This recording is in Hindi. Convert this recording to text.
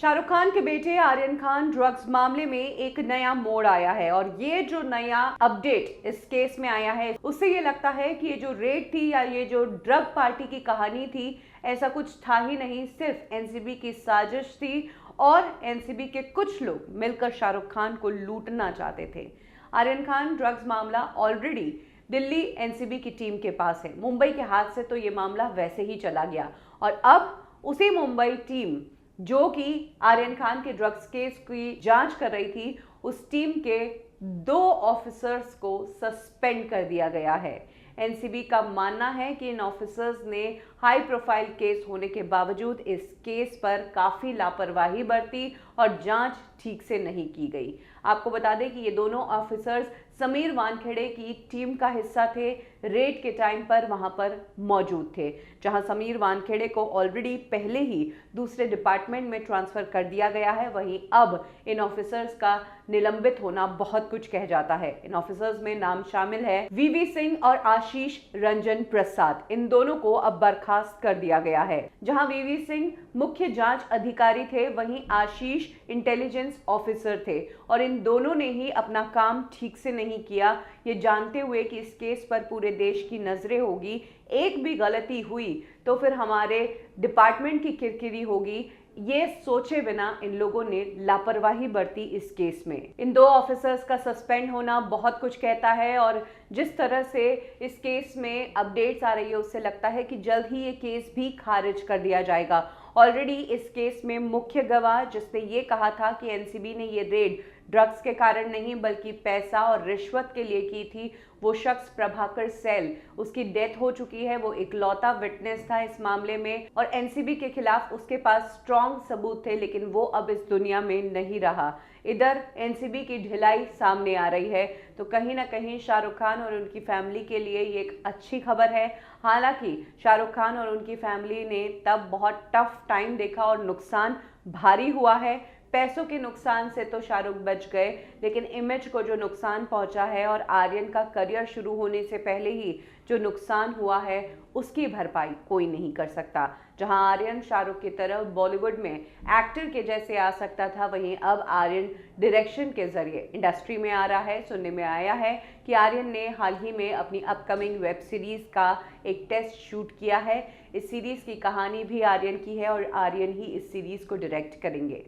शाहरुख खान के बेटे आर्यन खान ड्रग्स मामले में एक नया मोड़ आया है और ये जो नया अपडेट इस केस में आया है उससे ये लगता है कि ये जो रेड थी या ये जो ड्रग पार्टी की कहानी थी ऐसा कुछ था ही नहीं, सिर्फ एनसीबी की साजिश थी और एनसीबी के कुछ लोग मिलकर शाहरुख खान को लूटना चाहते थे। आर्यन खान ड्रग्स मामला ऑलरेडी दिल्ली एनसीबी की टीम के पास है। मुंबई के हाथ से तो ये मामला वैसे ही चला गया और अब उसी मुंबई टीम जो कि आर्यन खान के ड्रग्स केस की जांच कर रही थी, उस टीम के 2 ऑफिसर्स को सस्पेंड कर दिया गया है। एनसीबी का मानना है कि इन ऑफिसर्स ने हाई प्रोफाइल केस होने के बावजूद इस केस पर काफ़ी लापरवाही बरती और जांच ठीक से नहीं की गई। आपको बता दें कि ये दोनों ऑफिसर्स समीर वानखेड़े की टीम का हिस्सा थे, रेड के टाइम पर वहां पर मौजूद थे, जहां समीर वानखेड़े को ऑलरेडी पहले ही दूसरे डिपार्टमेंट में ट्रांसफर कर दिया गया है। वहीं अब इन ऑफिसर्स का निलंबित होना बहुत कुछ कह जाता है। इन ऑफिसर्स में नाम शामिल है वीवी सिंह और आशीष रंजन प्रसाद। इन दोनों को अब बर्खास्त कर दिया गया है। जहां वीवी सिंह मुख्य जांच अधिकारी थे, वहीं आशीष इंटेलिजेंस ऑफिसर थे और इन दोनों ने ही अपना काम ठीक से नहीं किया, ये जानते हुए कि इस केस पर पूरे देश की नजरें होगी, एक भी गलती हुई तो फिर हमारे डिपार्टमेंट की किरकिरी होगी, ये सोचे बिना इन लोगों ने लापरवाही बरती इस केस में। इन 2 ऑफिसर्स का सस्पेंड होना बहुत कुछ कहता है और जिस तरह से इस केस में अपडेट्स आ रही है उससे लगता है कि जल्द ही ये केस भी खारिज कर दिया जाएगा। ऑलरेडी इस केस में मुख्य गवाह जिसने ये कहा था कि एनसीबी ने ये रेड ड्रग्स के कारण नहीं बल्कि पैसा और रिश्वत के लिए की थी, वो शख्स प्रभाकर सैल, उसकी डेथ हो चुकी है। वो इकलौता विटनेस था इस मामले में और एनसीबी के खिलाफ उसके पास स्ट्रॉन्ग सबूत थे, लेकिन वो अब इस दुनिया में नहीं रहा। इधर एनसीबी की ढिलाई सामने आ रही है, तो कहीं ना कहीं शाहरुख खान और उनकी फैमिली के लिए ये एक अच्छी खबर है। हालांकि शाहरुख खान और उनकी फैमिली ने तब बहुत टफ टाइम देखा और नुकसान भारी हुआ है। पैसों के नुकसान से तो शाहरुख बच गए, लेकिन इमेज को जो नुकसान पहुंचा है और आर्यन का करियर शुरू होने से पहले ही जो नुकसान हुआ है उसकी भरपाई कोई नहीं कर सकता। जहां आर्यन शाहरुख की तरह बॉलीवुड में एक्टर के जैसे आ सकता था, वहीं अब आर्यन डायरेक्शन के जरिए इंडस्ट्री में आ रहा है। सुनने में आया है कि आर्यन ने हाल ही में अपनी अपकमिंग वेब सीरीज का एक टेस्ट शूट किया है। इस सीरीज की कहानी भी आर्यन की है और आर्यन ही इस सीरीज को डायरेक्ट करेंगे।